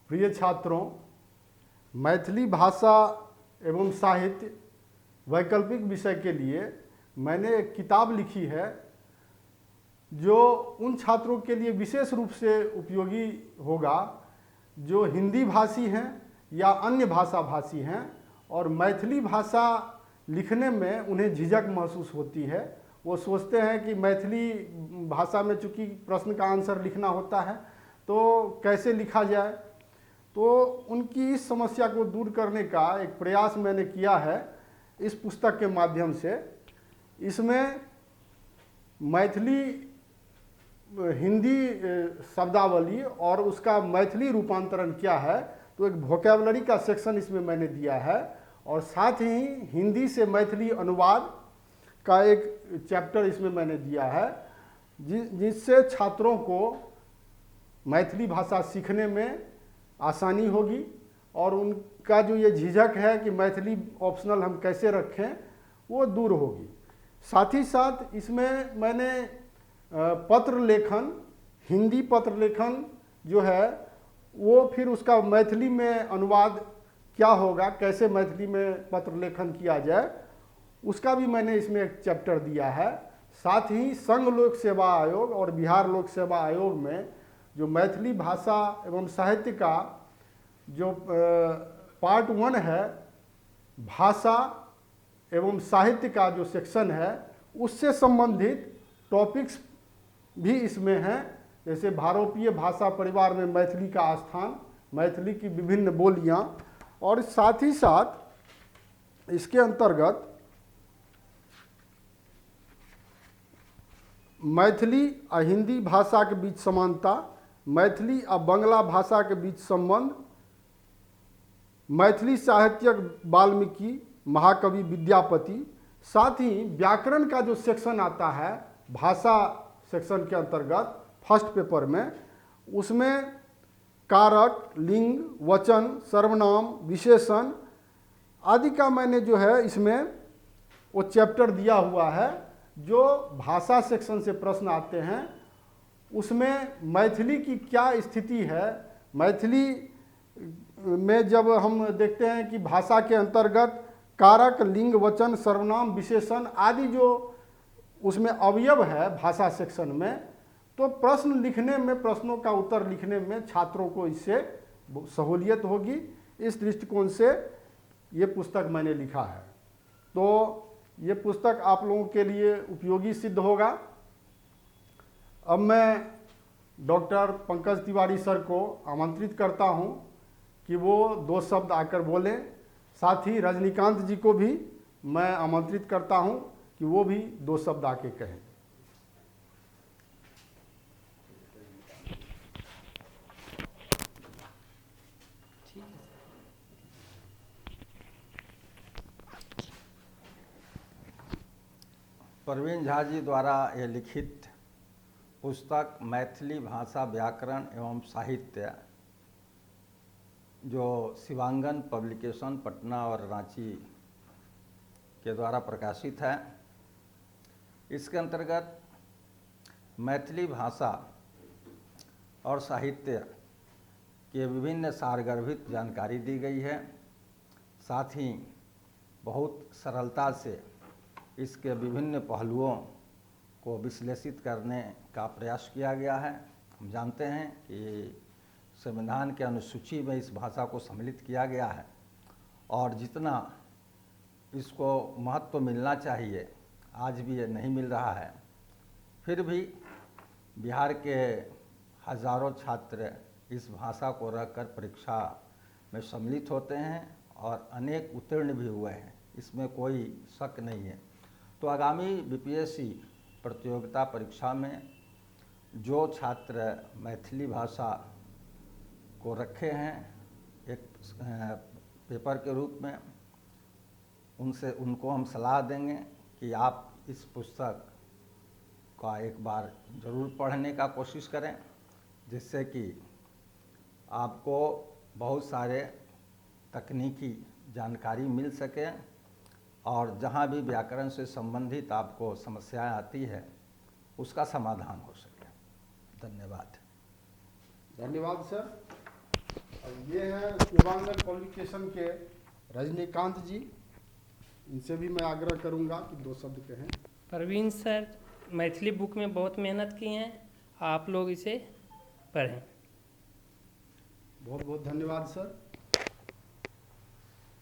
प्रिय छात्रों, मैथिली भाषा एवं साहित्य वैकल्पिक विषय के लिए मैंने एक किताब लिखी है जो उन छात्रों के लिए विशेष रूप से उपयोगी होगा जो हिंदी भाषी हैं या अन्य भाषा भाषी हैं और मैथिली भाषा लिखने में उन्हें झिझक महसूस होती है। वो सोचते हैं कि मैथिली भाषा में चूँकि प्रश्न का आंसर लिखना होता है तो कैसे लिखा जाए, तो उनकी इस समस्या को दूर करने का एक प्रयास मैंने किया है इस पुस्तक के माध्यम से। इसमें मैथिली हिंदी शब्दावली और उसका मैथिली रूपांतरण क्या है, तो एक वोकैबुलरी का सेक्शन इसमें मैंने दिया है और साथ ही हिंदी से मैथिली अनुवाद का एक चैप्टर इसमें मैंने दिया है जिससे छात्रों को मैथिली भाषा सीखने में आसानी होगी और उनका जो ये झिझक है कि मैथिली ऑप्शनल हम कैसे रखें वो दूर होगी। साथ ही साथ इसमें मैंने पत्र लेखन, हिंदी पत्र लेखन जो है वो फिर उसका मैथिली में अनुवाद क्या होगा, कैसे मैथिली में पत्र लेखन किया जाए, उसका भी मैंने इसमें एक चैप्टर दिया है। साथ ही संघ लोक सेवा आयोग और बिहार लोक सेवा आयोग में जो मैथिली भाषा एवं साहित्य का जो पार्ट 1 है, भाषा एवं साहित्य का जो सेक्शन है उससे संबंधित टॉपिक्स भी इसमें हैं, जैसे भारोपीय भाषा परिवार में मैथिली का स्थान, मैथिली की विभिन्न बोलियां, और साथ ही साथ इसके अंतर्गत मैथिली आ हिंदी भाषा के बीच समानता, मैथिली आ बंगला भाषा के बीच संबंध, मैथिली साहित्यक वाल्मीकि, महाकवि विद्यापति, साथ ही व्याकरण का जो सेक्शन आता है भाषा सेक्शन के अंतर्गत फर्स्ट पेपर में, उसमें कारक, लिंग, वचन, सर्वनाम, विशेषण आदि का मैंने जो है इसमें वो चैप्टर दिया हुआ है। जो भाषा सेक्शन से प्रश्न आते हैं उसमें मैथिली की क्या स्थिति है, मैथिली में जब हम देखते हैं कि भाषा के अंतर्गत कारक, लिंग, वचन, सर्वनाम, विशेषण आदि जो उसमें अवयव है भाषा सेक्शन में, तो प्रश्न लिखने में, प्रश्नों का उत्तर लिखने में छात्रों को इससे सहूलियत होगी। इस दृष्टिकोण से ये पुस्तक मैंने लिखा है, तो ये पुस्तक आप लोगों के लिए उपयोगी सिद्ध होगा। अब मैं डॉक्टर पंकज तिवारी सर को आमंत्रित करता हूं कि वो 2 शब्द आकर बोलें। साथ ही रजनीकांत जी को भी मैं आमंत्रित करता हूं कि वो भी 2 शब्द आके कहें। प्रवीण झा जी द्वारा यह लिखित पुस्तक मैथिली भाषा व्याकरण एवं साहित्य जो शिवांगन पब्लिकेशन पटना और रांची के द्वारा प्रकाशित है, इसके अंतर्गत मैथिली भाषा और साहित्य के विभिन्न सारगर्भित जानकारी दी गई है। साथ ही बहुत सरलता से इसके विभिन्न पहलुओं को विश्लेषित करने का प्रयास किया गया है। हम जानते हैं कि संविधान के अनुसूची में इस भाषा को सम्मिलित किया गया है और जितना इसको महत्व मिलना चाहिए आज भी ये नहीं मिल रहा है। फिर भी बिहार के हजारों छात्र इस भाषा को रखकर परीक्षा में सम्मिलित होते हैं और अनेक उत्तीर्ण भी हुए हैं, इसमें कोई शक नहीं है। तो आगामी बीपीएससी प्रतियोगिता परीक्षा में जो छात्र मैथिली भाषा को रखे हैं एक पेपर के रूप में, उनको हम सलाह देंगे कि आप इस पुस्तक का एक बार ज़रूर पढ़ने का कोशिश करें, जिससे कि आपको बहुत सारे तकनीकी जानकारी मिल सके और जहाँ भी व्याकरण से संबंधित आपको समस्याएं आती है उसका समाधान हो सके। धन्यवाद। धन्यवाद सर। ये हैं युवांगन पब्लिकेशन के रजनीकांत जी, इनसे भी मैं आग्रह करूंगा कि 2 शब्द कहें। प्रवीण सर मैथिली बुक में बहुत मेहनत की हैं, आप लोग इसे पढ़ें। बहुत बहुत धन्यवाद सर।